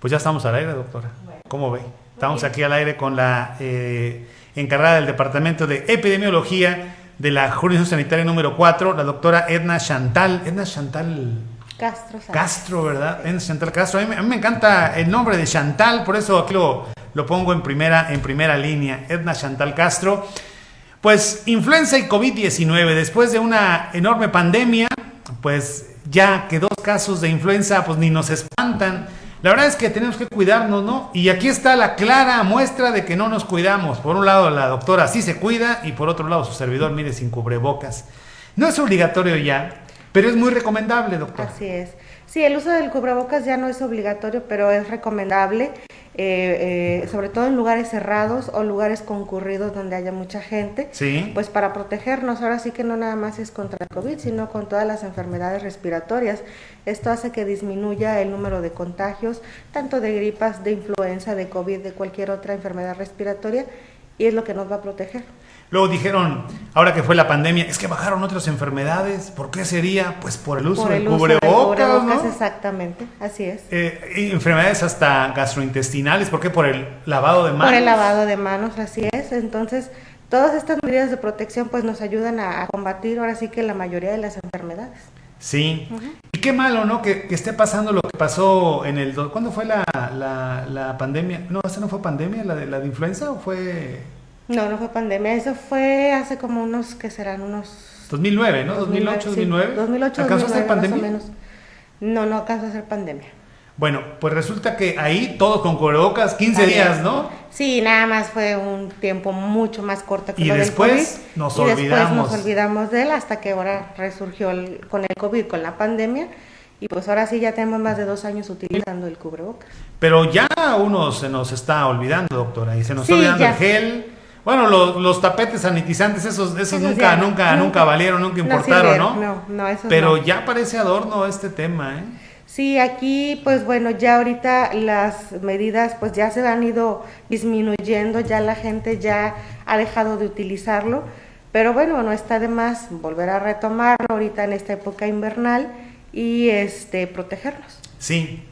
Pues ya estamos al aire, doctora. ¿Cómo ve? Estamos aquí al aire con la encargada del Departamento de Epidemiología de la Jurisdicción Sanitaria número 4, la doctora Edna Chantal Castro, ¿verdad? Edna Chantal Castro. A mí me encanta el nombre de Chantal, por eso aquí lo pongo en primera línea. Edna Chantal Castro. Pues influenza y COVID-19, después de una enorme pandemia, pues ya que 2 casos de influenza pues ni nos espantan. La verdad es que tenemos que cuidarnos, ¿no? Y aquí está la clara muestra de que no nos cuidamos. Por un lado la doctora sí se cuida y por otro lado su servidor, mire, sin cubrebocas. No es obligatorio ya, pero es muy recomendable, doctora. Así es. Sí, el uso del cubrebocas ya no es obligatorio, pero es recomendable, sobre todo en lugares cerrados o lugares concurridos donde haya mucha gente, sí, pues para protegernos. Ahora sí que no nada más es contra el COVID, sino con todas las enfermedades respiratorias. Esto hace que disminuya el número de contagios, tanto de gripas, de influenza, de COVID, de cualquier otra enfermedad respiratoria, y es lo que nos va a proteger. Luego dijeron, ahora que fue la pandemia, es que bajaron otras enfermedades. ¿Por qué sería? Pues por el uso del cubrebocas, ¿no? Exactamente, así es. Enfermedades hasta gastrointestinales, ¿por qué? Por el lavado de manos. Por el lavado de manos, así es. Entonces, todas estas medidas de protección pues nos ayudan a combatir ahora sí que la mayoría de las enfermedades. Sí. Y qué malo, ¿no? Que esté pasando lo que pasó en el... ¿Cuándo fue la pandemia? No, ¿esa no fue pandemia, la de influenza o fue...? No fue pandemia, eso fue hace como unos, ¿qué serán? Unos... 2009, ¿no? 2008, 2009. Sí, 2008, ¿Alcanzó 2009, a ser pandemia? más o menos. No alcanzó a ser pandemia. Bueno, pues resulta que ahí todos con cubrebocas, 15 días, ¿no? Sí, nada más fue un tiempo mucho más corto que y lo después del COVID. nos y olvidamos. Después nos olvidamos de él hasta que ahora resurgió con el COVID, con la pandemia. Y pues ahora sí ya tenemos más de 2 años utilizando el cubrebocas. Pero ya uno se nos está olvidando, doctora, y se nos está olvidando ya. El gel. Bueno, los tapetes sanitizantes, esos nunca valieron, nunca importaron, No, eso pero no. ya parece adorno este tema, ¿eh? Sí, aquí pues bueno, ya ahorita las medidas pues ya se han ido disminuyendo, ya la gente ya ha dejado de utilizarlo, pero bueno, no está de más volver a retomarlo ahorita en esta época invernal y protegernos. Sí,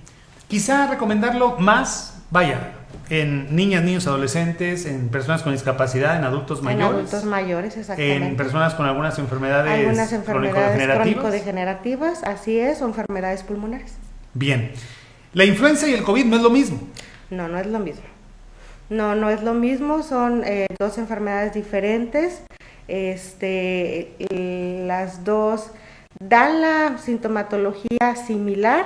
quizá recomendarlo más, vaya, en niñas, niños, adolescentes, en personas con discapacidad, en adultos mayores. En adultos mayores, exactamente. En personas con algunas enfermedades crónico-degenerativas, así es, o enfermedades pulmonares. Bien. ¿La influenza y el COVID no es lo mismo? No es lo mismo. No es lo mismo, son 2 enfermedades diferentes. Las dos dan la sintomatología similar,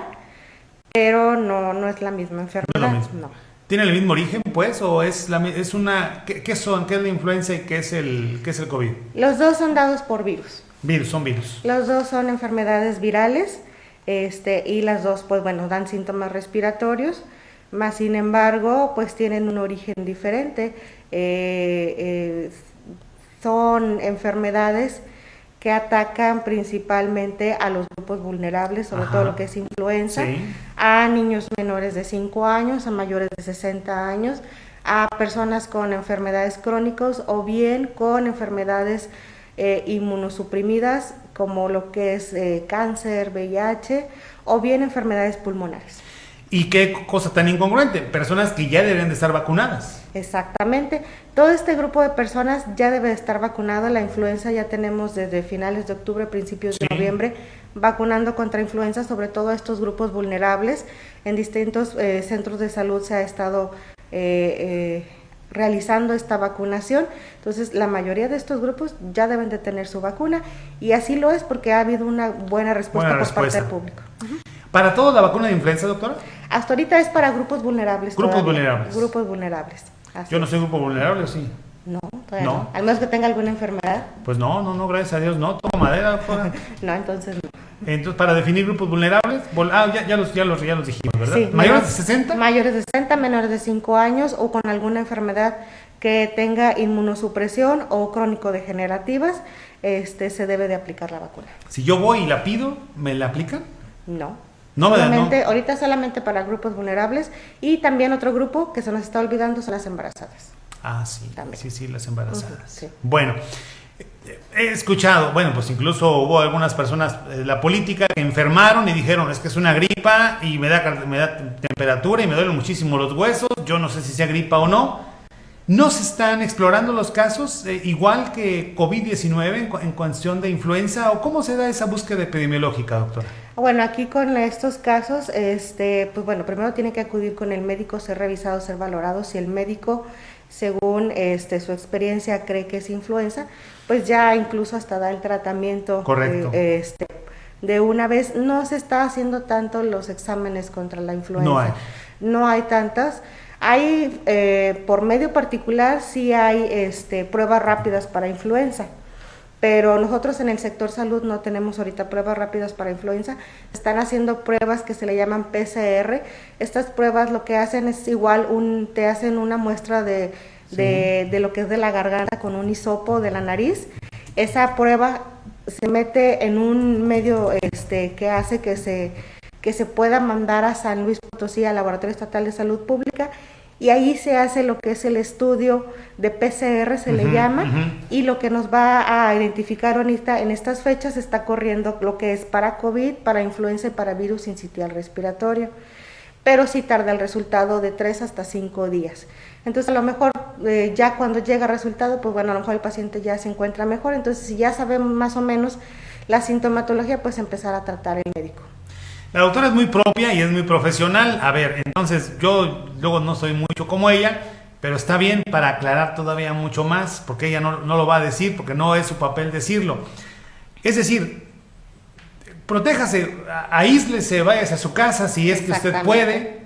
pero no es la misma enfermedad. No es lo mismo. No. ¿Tienen el mismo origen, pues, o es una ¿qué son? ¿Qué es la influenza y qué es el COVID? Los dos son dados por virus. Son virus. Los dos son enfermedades virales, y las dos, pues bueno, dan síntomas respiratorios, más sin embargo, pues tienen un origen diferente. Son enfermedades que atacan principalmente a los grupos vulnerables, sobre todo lo que es influenza, sí, a niños menores de 5 años, a mayores de 60 años, a personas con enfermedades crónicas o bien con enfermedades inmunosuprimidas, como lo que es cáncer, VIH, o bien enfermedades pulmonares. ¿Y qué cosa tan incongruente? Personas que ya deben de estar vacunadas. Exactamente. Todo este grupo de personas ya debe de estar vacunado. La influenza ya tenemos desde finales de octubre, principios de noviembre, vacunando contra influenza, sobre todo a estos grupos vulnerables. En distintos centros de salud se ha estado realizando esta vacunación. Entonces, la mayoría de estos grupos ya deben de tener su vacuna, y así lo es porque ha habido una buena respuesta por parte del público. ¿Para todo la vacuna de influenza, doctora? Hasta ahorita es para grupos vulnerables. Grupos vulnerables. Grupos vulnerables. Yo no soy grupo vulnerable, ¿o sí? No, todavía no. Al menos que tenga alguna enfermedad. Pues no, gracias a Dios, no. Tomo madera, doctora. No, entonces no. Entonces, para definir grupos vulnerables, ya los dijimos, ¿verdad? Sí, ¿Mayores de 60? Mayores de 60, menores de 5 años o con alguna enfermedad que tenga inmunosupresión o crónico-degenerativas, se debe de aplicar la vacuna. Si yo voy y la pido, ¿me la aplican? No. No me dan, no. Ahorita solamente para grupos vulnerables, y también otro grupo que se nos está olvidando son las embarazadas. Ah, sí. También. Sí, las embarazadas. Sí. Bueno, He escuchado, bueno, pues incluso hubo algunas personas de la política que enfermaron y dijeron, es que es una gripa y me da temperatura y me duelen muchísimo los huesos, yo no sé si sea gripa o no. ¿No se están explorando los casos igual que COVID-19 en cuestión de influenza? ¿O cómo se da esa búsqueda epidemiológica, doctora? Bueno, aquí con estos casos, pues bueno, primero tiene que acudir con el médico, ser revisado, ser valorado. Si el médico, según su experiencia, cree que es influenza, pues ya incluso hasta da el tratamiento. Correcto. De una vez. No se está haciendo tanto los exámenes contra la influenza. No hay tantas. Hay, por medio particular, sí hay pruebas rápidas para influenza, pero nosotros en el sector salud no tenemos ahorita pruebas rápidas para influenza. Están haciendo pruebas que se le llaman PCR. Estas pruebas lo que hacen es igual, te hacen una muestra de lo que es de la garganta con un hisopo de la nariz. Esa prueba se mete en un medio que hace que se pueda mandar a San Luis Potosí, al Laboratorio Estatal de Salud Pública, y ahí se hace lo que es el estudio de PCR, se le llama, y lo que nos va a identificar ahorita en estas fechas está corriendo lo que es para COVID, para influenza y para virus sincitial respiratorio, pero sí tarda el resultado de 3 hasta 5 días. Entonces a lo mejor ya cuando llega el resultado, pues bueno, a lo mejor el paciente ya se encuentra mejor, entonces si ya sabemos más o menos la sintomatología, pues empezar a tratar el médico. La doctora es muy propia y es muy profesional. A ver, entonces yo luego no soy mucho como ella, pero está bien para aclarar todavía mucho más, porque ella no lo va a decir, porque no es su papel decirlo. Es decir, protéjase, aíslese, váyase a su casa si es que usted puede.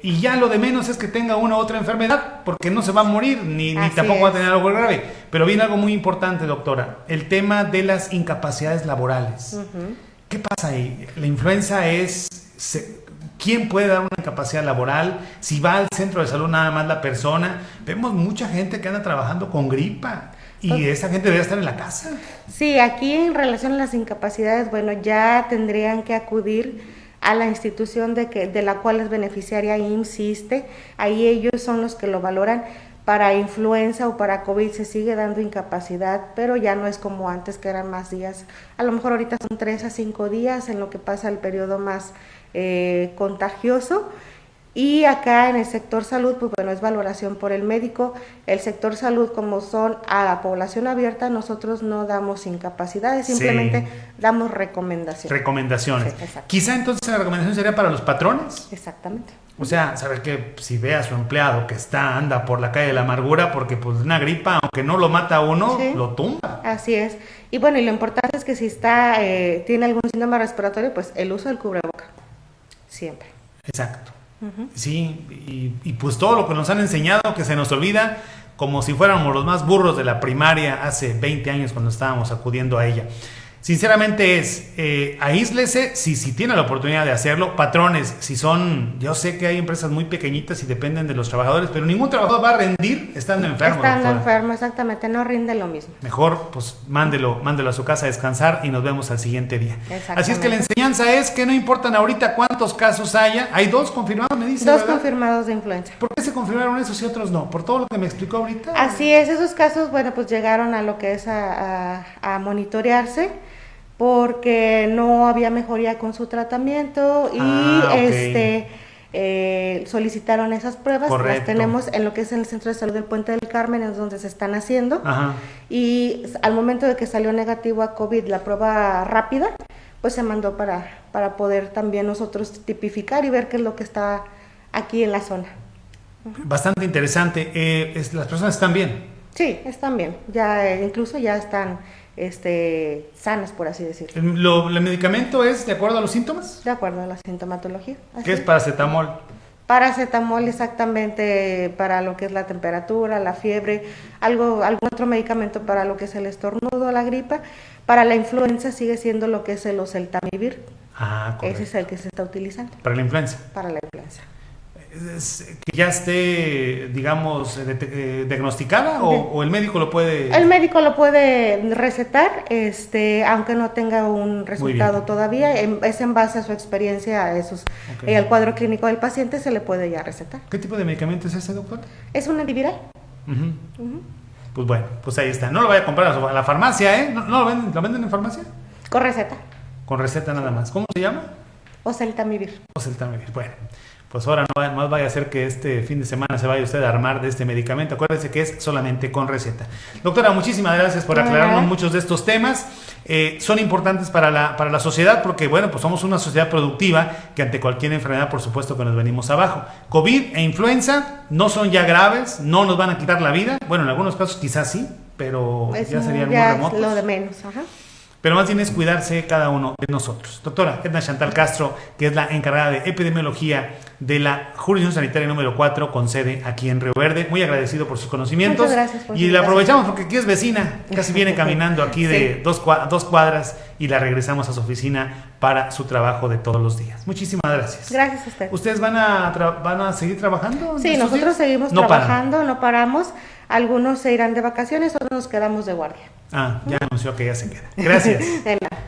Y ya lo de menos es que tenga una u otra enfermedad, porque no se va a morir, ni tampoco va a tener algo grave. Pero viene algo muy importante, doctora, el tema de las incapacidades laborales. ¿Qué pasa ahí? La influenza es... ¿Quién puede dar una incapacidad laboral? Si va al centro de salud nada más la persona. Vemos mucha gente que anda trabajando con gripa y esa gente debe estar en la casa. Sí, aquí en relación a las incapacidades, bueno, ya tendrían que acudir a la institución de la cual es beneficiaria IMSS. Ahí ellos son los que lo valoran. Para influenza o para COVID se sigue dando incapacidad, pero ya no es como antes, que eran más días. A lo mejor ahorita son 3 a 5 días en lo que pasa el periodo más contagioso. Y acá en el sector salud, pues bueno, es valoración por el médico. El sector salud, como son a la población abierta, nosotros no damos incapacidades, simplemente damos recomendaciones. Recomendaciones. Sí, quizá entonces la recomendación sería para los patrones. Exactamente. O sea, saber que si ve a su empleado que anda por la calle de la amargura, porque pues una gripa, aunque no lo mata a uno, lo tumba. Así es. Y bueno, y lo importante es que si tiene algún síndrome respiratorio, pues el uso del cubreboca, siempre. Exacto. Sí, y pues todo lo que nos han enseñado que se nos olvida, como si fuéramos los más burros de la primaria hace 20 años cuando estábamos acudiendo a ella. Sinceramente aíslese si tiene la oportunidad de hacerlo. Patrones, yo sé que hay empresas muy pequeñitas y dependen de los trabajadores, pero ningún trabajador va a rendir estando enfermo. Estando enfermo, exactamente, no rinde lo mismo. Mejor, pues mándelo a su casa a descansar y nos vemos al siguiente día. Así es que la enseñanza es que no importan ahorita cuántos casos haya, hay 2 confirmados, me dice. 2 confirmados de influenza. ¿Por qué se confirmaron esos y otros no? ¿Por todo lo que me explicó ahorita? Así es, esos casos, bueno, pues llegaron a lo que es a monitorearse, porque no había mejoría con su tratamiento y solicitaron esas pruebas. Correcto. Las tenemos en lo que es en el Centro de Salud del Puente del Carmen, es donde se están haciendo. Y al momento de que salió negativo a COVID la prueba rápida, pues se mandó para poder también nosotros tipificar y ver qué es lo que está aquí en la zona. Bastante interesante. ¿Las personas están bien? Sí, están bien, incluso ya están sanas, por así ¿El decirlo. medicamento es de acuerdo a los síntomas? De acuerdo a la sintomatología. ¿Qué es paracetamol? Paracetamol, exactamente, para lo que es la temperatura, la fiebre, algún otro medicamento para lo que es el estornudo, la gripa. Para la influenza sigue siendo lo que es el oseltamivir. Correcto. Ese es el que se está utilizando. ¿Para la influenza? Para la influenza. ¿Que ya esté, digamos, diagnosticada o el médico lo puede...? El médico lo puede recetar, aunque no tenga un resultado todavía, es en base a su experiencia, al cuadro clínico del paciente se le puede ya recetar. ¿Qué tipo de medicamento es ese, doctor? Es un antiviral. Pues bueno, pues ahí está. No lo vaya a comprar a la farmacia, ¿eh? ¿No lo venden en farmacia? Con receta. Con receta nada más. ¿Cómo se llama? Oseltamivir. Oseltamivir. Bueno, pues ahora no más vaya a ser que este fin de semana se vaya usted a armar de este medicamento. Acuérdese que es solamente con receta. Doctora, muchísimas gracias por aclararnos muchos de estos temas. Son importantes para la sociedad porque, bueno, pues somos una sociedad productiva que ante cualquier enfermedad, por supuesto que nos venimos abajo. COVID e influenza no son ya graves, no nos van a quitar la vida. Bueno, en algunos casos quizás sí, pero ya serían muy remotos. Lo de menos, ajá. Pero más bien es cuidarse cada uno de nosotros. Doctora Edna Chantal Castro, que es la encargada de epidemiología de la Jurisdicción Sanitaria número 4, con sede aquí en Río Verde. Muy agradecido por sus conocimientos. Muchas gracias por y la aprovechamos porque aquí es vecina, casi viene caminando aquí de sí. 2 cuadras y la regresamos a su oficina para su trabajo de todos los días. Muchísimas gracias. Gracias a usted. ¿Ustedes van a seguir trabajando? Sí, nosotros seguimos trabajando, no paramos. Algunos se irán de vacaciones, otros nos quedamos de guardia. Ya anunció que ya se queda. Gracias. De nada.